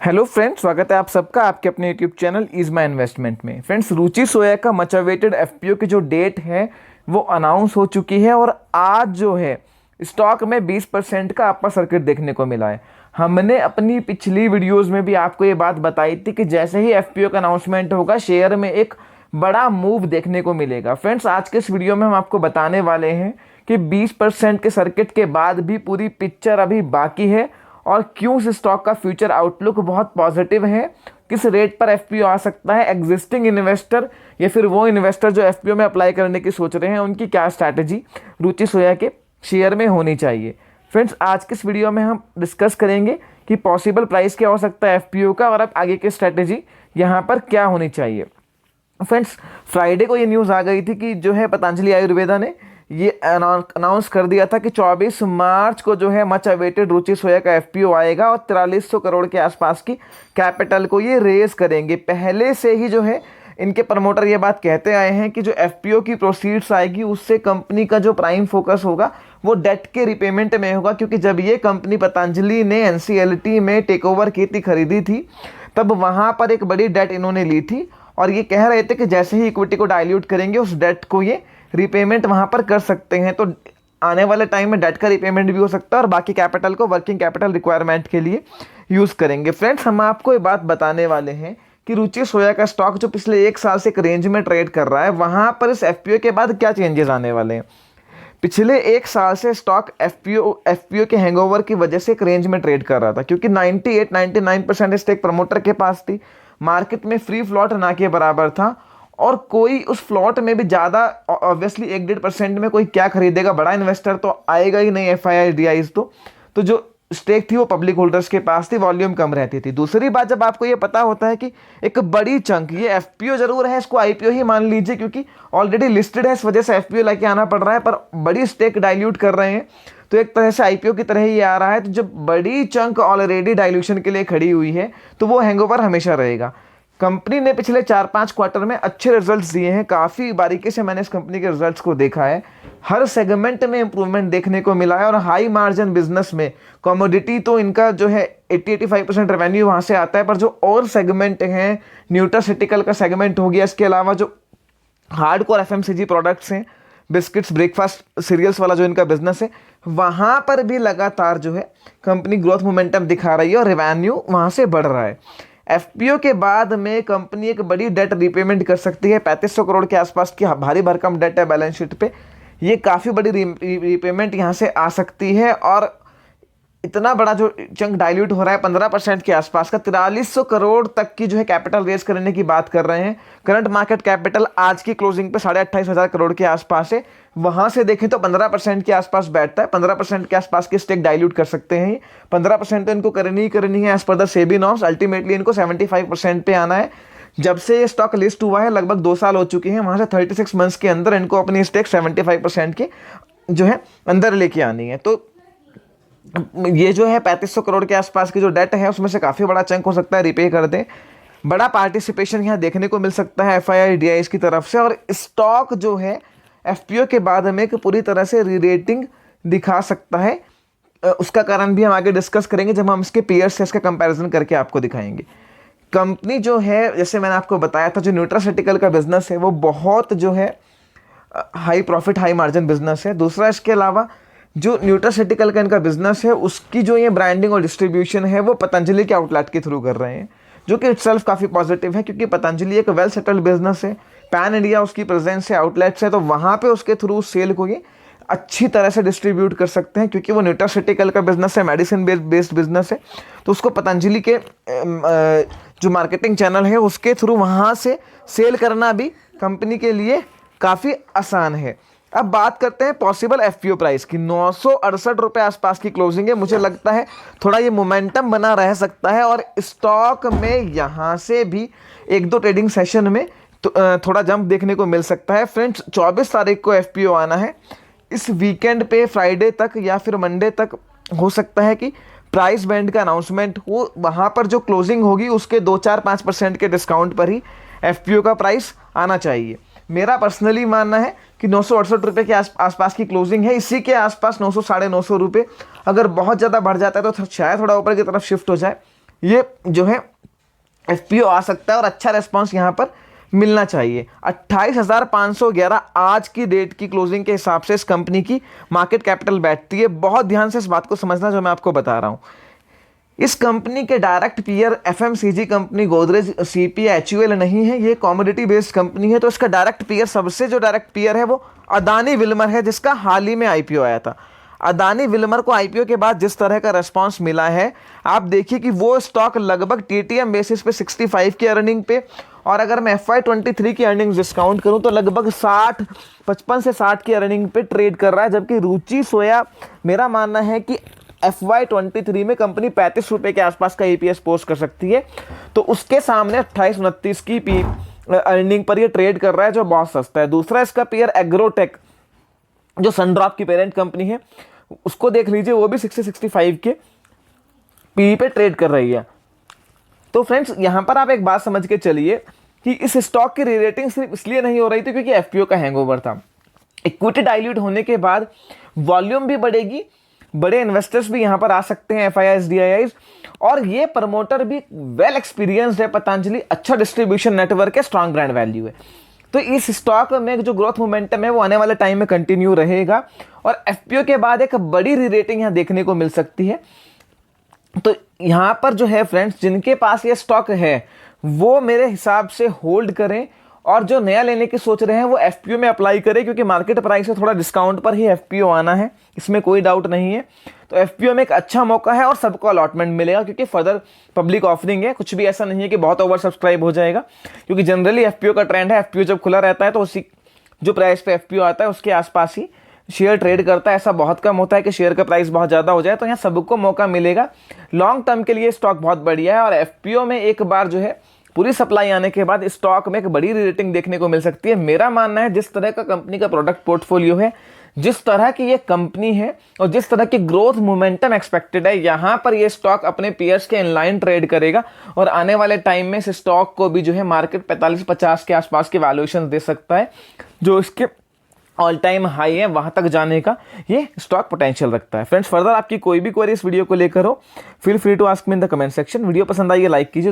Hello friends, स्वागत है आप सबका आपके अपने YouTube channel is my investment में। फ्रेंड्स, रुचि सोया का मच अवेटेड एफपीओ की जो डेट है वो अनाउंस हो चुकी है और आज जो है स्टॉक में 20% का अपर सर्किट देखने को मिला है। हमने अपनी पिछली वीडियोस में भी आपको ये बात बताई थी कि जैसे ही एफपीओ का अनाउंसमेंट होगा शेयर में एक बड़ा मूव देखने को मिलेगा। फ्रेंड्स, आज के इस वीडियो में हम आपको बताने वाले हैं कि 20% के सर्किट के बाद भी पूरी पिक्चर अभी बाकी है और क्यों इस स्टॉक का फ्यूचर आउटलुक बहुत पॉजिटिव है, किस रेट पर एफपीओ आ सकता है, एग्जिस्टिंग इन्वेस्टर या फिर वो इन्वेस्टर जो एफपीओ में अप्लाई करने की सोच रहे हैं उनकी क्या स्ट्रैटेजी रुचि सोया के शेयर में होनी चाहिए। फ्रेंड्स, आज के इस वीडियो में हम डिस्कस करेंगे कि पॉसिबल प्राइस क्या हो सकता है एफपीओ का और अब आगे की स्ट्रैटेजी यहाँ पर क्या होनी चाहिए। फ्रेंड्स, फ्राइडे को ये न्यूज़ आ गई थी कि जो है पतंजलि आयुर्वेदा ने ये अनाउंस कर दिया था कि 24 मार्च को जो है मच अवेटेड रुचि सोया का एफपीओ आएगा और 4300 करोड़ के आसपास की कैपिटल को ये रेज करेंगे। पहले से ही जो है इनके प्रमोटर ये बात कहते आए हैं कि जो एफपीओ की प्रोसीड्स आएगी उससे कंपनी का जो प्राइम फोकस होगा वो डेट के रिपेमेंट में होगा, क्योंकि जब ये कंपनी पतंजलि ने एनसीएलटी में टेक ओवर की थी, खरीदी थी, तब वहाँ पर एक बड़ी डेट इन्होंने ली थी और ये कह रहे थे कि जैसे ही इक्विटी को डाइल्यूट करेंगे उस डेट को ये रिपेमेंट वहाँ पर कर सकते हैं। तो आने वाले टाइम में डेट का रिपेमेंट भी हो सकता है और बाकी कैपिटल को वर्किंग कैपिटल रिक्वायरमेंट के लिए यूज़ करेंगे। फ्रेंड्स, हम आपको ये बात बताने वाले हैं कि रुचि सोया का स्टॉक जो पिछले 1 साल से एक रेंज में ट्रेड कर रहा है, वहाँ पर इस एफपीओ के बाद क्या चेंजेस आने वाले हैं। पिछले 1 साल से स्टॉक एफपीओ के हैंगओवर की वजह से एक रेंज में ट्रेड कर रहा था, क्योंकि 98-99% स्टेक प्रमोटर के पास थी, मार्केट में फ्री फ्लॉट ना के बराबर था और कोई उस फ्लॉट में भी ज़्यादा ऑब्वियसली 1-1.5% में कोई क्या खरीदेगा, बड़ा इन्वेस्टर तो आएगा ही नहीं, एफआईआई डीआईज तो जो स्टेक थी वो पब्लिक होल्डर्स के पास थी, वॉल्यूम कम रहती थी। दूसरी बात, जब आपको ये पता होता है कि एक बड़ी चंक, ये एफपीओ जरूर है, इसको आईपीओ ही मान लीजिए क्योंकि ऑलरेडी लिस्टेड है, इस वजह से एफपीओ लेके आना पड़ रहा है, पर बड़ी स्टेक डाइल्यूट कर रहे हैं तो एक तरह से आईपीओ की तरह ही आ रहा है। तो जब बड़ी चंक ऑलरेडी डाइल्यूशन के लिए खड़ी हुई है तो वो हैंगओवर हमेशा रहेगा। कंपनी ने पिछले 4-5 क्वार्टर में अच्छे रिजल्ट्स दिए हैं, काफ़ी बारीकी से मैंने इस कंपनी के रिजल्ट्स को देखा है, हर सेगमेंट में इंप्रूवमेंट देखने को मिला है और हाई मार्जिन बिजनेस में कमोडिटी तो इनका जो है 80-85% रेवेन्यू वहाँ से आता है, पर जो और सेगमेंट हैं, न्यूट्रास्यूटिकल का सेगमेंट हो गया, इसके अलावा जो हार्डकोर एफएमसीजी प्रोडक्ट्स हैं, बिस्किट्स, ब्रेकफास्ट, सीरियल्स वाला जो इनका बिजनेस है, वहाँ पर भी लगातार जो है कंपनी ग्रोथ मोमेंटम दिखा रही है और रेवेन्यू वहाँ से बढ़ रहा है। एफपीओ के बाद में कंपनी एक बड़ी डेट रिपेमेंट कर सकती है, 3500 करोड़ के आसपास की भारी भरकम डेट है बैलेंस शीट पे, ये काफ़ी बड़ी रिपेमेंट यहाँ से आ सकती है और इतना बड़ा जो चंक डाइल्यूट हो रहा है 15% के आसपास का, 4300 करोड़ तक की जो है कैपिटल रेज करने की बात कर रहे हैं। करंट मार्केट कैपिटल आज की क्लोजिंग पे 28,500 करोड़ के आसपास है, वहां से देखें तो 15% के आसपास बैठता है। 15% के आसपास की स्टेक डाइल्यूट कर सकते हैं, 15% तो इनको करनी है as per the SEBI norms. Ultimately इनको 75% पे आना है। जब से ये स्टॉक लिस्ट हुआ है लगभग 2 साल हो चुके हैं, वहां से 36 मंथ्स के अंदर इनको अपनी स्टेक 75% के जो है अंदर लेके आनी है। तो ये जो है 3500 करोड़ के आसपास की जो डेट है उसमें से काफ़ी बड़ा चंक हो सकता है रिपे कर दें। बड़ा पार्टिसिपेशन यहाँ देखने को मिल सकता है एफआईआई डीआईज की तरफ से और स्टॉक जो है एफपीओ के बाद हमें एक पूरी तरह से री रेटिंग दिखा सकता है। उसका कारण भी हम आगे डिस्कस करेंगे जब हम इसके पीयर्स से इसका कंपैरिजन करके आपको दिखाएंगे। कंपनी जो है, जैसे मैंने आपको बताया था, जो न्यूट्रास्यूटिकल का बिजनेस है वो बहुत जो है high profit high margin business है। दूसरा, इसके अलावा जो न्यूट्रास्यूटिकल का इनका बिजनेस है उसकी जो ये ब्रांडिंग और डिस्ट्रीब्यूशन है वो पतंजलि के आउटलेट के थ्रू कर रहे हैं, जो कि इटसेल्फ काफ़ी पॉजिटिव है, क्योंकि पतंजलि एक वेल सेटल्ड बिजनेस है, पैन इंडिया उसकी प्रेजेंस है, आउटलेट्स है, तो वहाँ पे उसके थ्रू सेल को ये अच्छी तरह से डिस्ट्रीब्यूट कर सकते हैं। क्योंकि वो न्यूट्रास्यूटिकल का बिजनेस है, मेडिसिन बेस्ड बिजनेस है, तो उसको पतंजलि के जो मार्केटिंग चैनल है उसके थ्रू वहाँ से सेल करना भी कंपनी के लिए काफ़ी आसान है। अब बात करते हैं पॉसिबल एफपीओ प्राइस की। 968 रुपये आसपास की क्लोजिंग है, मुझे लगता है थोड़ा ये मोमेंटम बना रह सकता है और स्टॉक में यहाँ से भी 1-2 ट्रेडिंग सेशन में थोड़ा जंप देखने को मिल सकता है। फ्रेंड्स, 24 तारीख को एफपीओ आना है, इस वीकेंड पे फ्राइडे तक या फिर मंडे तक हो सकता है कि प्राइस बैंड का अनाउंसमेंट हो, वहाँ पर जो क्लोजिंग होगी उसके 2-4-5% के डिस्काउंट पर ही एफपीओ का प्राइस आना चाहिए। मेरा पर्सनली मानना है कि 968 रुपये के आसपास की क्लोजिंग है, इसी के आसपास 900 साढ़े 900 रुपये, अगर बहुत ज़्यादा बढ़ जाता है तो शायद थोड़ा ऊपर की तरफ शिफ्ट हो जाए, ये जो है एफपीओ आ सकता है और अच्छा रेस्पॉन्स यहाँ पर मिलना चाहिए। 28,511 आज की डेट की क्लोजिंग के हिसाब से इस कंपनी की मार्केट कैपिटल बैठती है। बहुत ध्यान से इस बात को समझना जो मैं आपको बता रहा हूँ। इस कंपनी के direct peer FMCG company Godrej, CP, HUL नहीं है, ये कॉमोडिटी बेस्ड कंपनी है। तो इसका डायरेक्ट पीयर, सबसे जो डायरेक्ट पीयर है वो अदानी विल्मर है, जिसका हाल ही में आईपीओ आया था। अदानी विल्मर को आईपीओ के बाद जिस तरह का रेस्पॉन्स मिला है, आप देखिए कि वो स्टॉक लगभग टीटीएम बेसिस पे 65 की अर्निंग पे, और अगर मैं FY23 की अर्निंग्स डिस्काउंट करूं तो लगभग 55 से 60 की अर्निंग पे ट्रेड कर रहा है। जबकि रुचि सोया, मेरा मानना है कि FY23 में कंपनी 35 रुपए के आसपास का EPS पोस्ट कर सकती है। तो उसके सामने 28-29 की अर्निंग पर ये ट्रेड कर रहा है, जो बहुत सस्ता है। दूसरा इसका पीयर एग्रोटेक, जो सनड्रॉप की पेरेंट कंपनी है, उसको देख लीजिए, वो भी 60-65 के पी पे ट्रेड कर रही है। तो फ्रेंड्स, यहां पर आप एक बात समझ के चलिए कि इस स्टॉक की रीरेटिंग सिर्फ इसलिए नहीं हो रही थी क्योंकि एफपीओ का हैंगओवर था। इक्विटी डाइल्यूट होने के बाद वॉल्यूम भी बढ़ेगी, बड़े इन्वेस्टर्स भी यहां पर आ सकते हैं, FIIs, DIIs, और ये प्रमोटर भी वेल एक्सपीरियंस्ड है। पतंजलि अच्छा डिस्ट्रीब्यूशन नेटवर्क है, स्ट्रॉन्ग ब्रांड वैल्यू है। तो इस स्टॉक में जो ग्रोथ मोमेंटम है वो आने वाले टाइम में कंटिन्यू रहेगा, और एफपीओ के बाद एक बड़ी रीरेटिंग यहां देखने को मिल सकती है। तो यहां पर जो है फ्रेंड्स, जिनके पास ये स्टॉक है वो मेरे हिसाब से होल्ड करें, और जो नया लेने की सोच रहे हैं वो एफपीओ में अप्लाई करें, क्योंकि मार्केट प्राइस से थोड़ा डिस्काउंट पर ही एफपीओ आना है, इसमें कोई डाउट नहीं है। तो एफपीओ में एक अच्छा मौका है और सबको अलॉटमेंट मिलेगा, क्योंकि फर्दर पब्लिक ऑफरिंग है, कुछ भी ऐसा नहीं है कि बहुत ओवर सब्सक्राइब हो जाएगा। क्योंकि जनरली एफपीओ का ट्रेंड है, एफपीओ जब खुला रहता है तो उसी जो प्राइस पे एफपीओ आता है उसके आसपास ही शेयर ट्रेड करता है। ऐसा बहुत कम होता है कि शेयर का प्राइस बहुत ज़्यादा हो जाए। तो यहाँ सबको मौका मिलेगा। लॉन्ग टर्म के लिए स्टॉक बहुत बढ़िया है, और एफपीओ में एक बार जो है पूरी सप्लाई आने के बाद स्टॉक में एक बड़ी रेटिंग देखने को मिल सकती है। मेरा मानना है, जिस तरह का कंपनी का प्रोडक्ट पोर्टफोलियो है, जिस तरह की ये कंपनी है, और जिस तरह की ग्रोथ मोमेंटम एक्सपेक्टेड है, यहाँ पर ये स्टॉक अपने पीयर्स के इनलाइन ट्रेड करेगा, और आने वाले टाइम में इस स्टॉक को भी जो है मार्केट 45-50 के आसपास के वैल्यूएशन दे सकता है, जो इसके ऑल टाइम हाई है, वहां तक जाने का ये स्टॉक पोटेंशियल रखता है। फ्रेंड्स, फर्दर आपकी कोई भी क्वेरी इस वीडियो को लेकर हो, feel free to ask me in the comment section. Video पसंद आई है लाइक कीजिए।